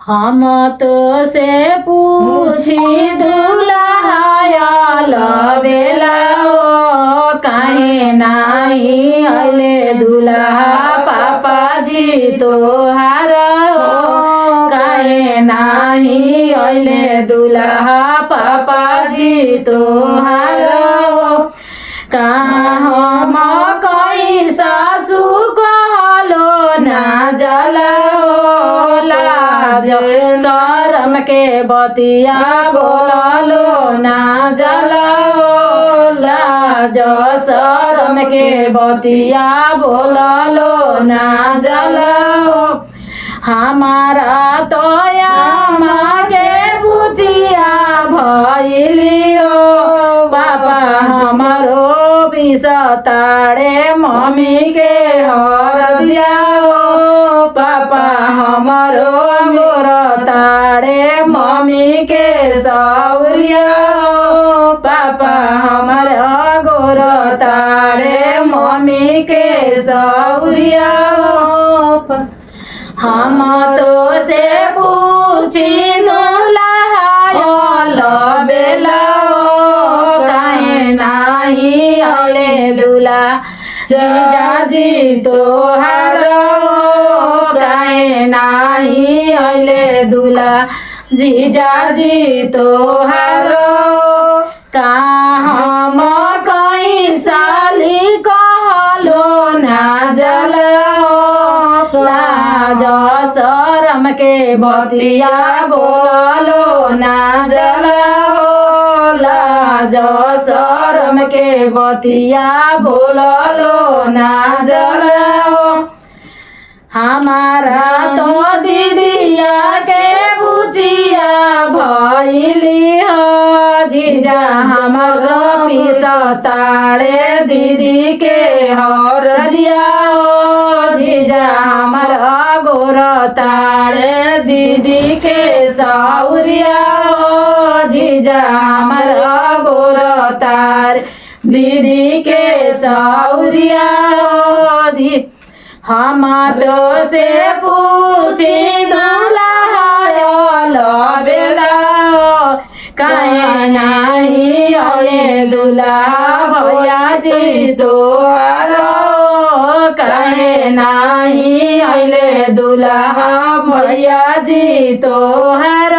हम तो से पूछी दुल्हायल बेला काहे नाही अइले दुल्हा पापाजी तोहार काहे नाही अइले दुल्हा पापाजी तोहार कहाँ हम कई सासू कहलो ना जला लाज शरम के बतिया बोललो ना जला लाज शरम के बतिया बोललो ना जला हमारा तो के बुचिया भइलियो पापा हमारो बिसताड़े मम्मी के हर दियाओ पापा हमारो मोर ताड़े मम्मी के सौरिया पापा हमारा गोर ताड़े मम्मी के सौरिया हम तो से पूछी दुल्हायल बेला काहे नाही अइले दुल्हा जीजाजी तोहार काहे नाही अइले दुल्हा जीजाजी तोहार का हम कई साली कहलो ना जला लाज शरम के बतिया बोललो ना जला लाज शरम के बतिया बोललो ना जला हमारा तो दीदिया के बुचिया भइली हो जीजा हमारा पिसताड़े दीदी के हर दिया जीजा हमारा गोर ताड़े दीदी के सौरिया जीजा हमारा गोर तार दीदी के सौरिया हम तो से पूछी दुल्हायल बेला काहे नाही अइले दुल्हा भैया जी तोहार काहे नाही अइले दुल्हा भैया जी तोहार।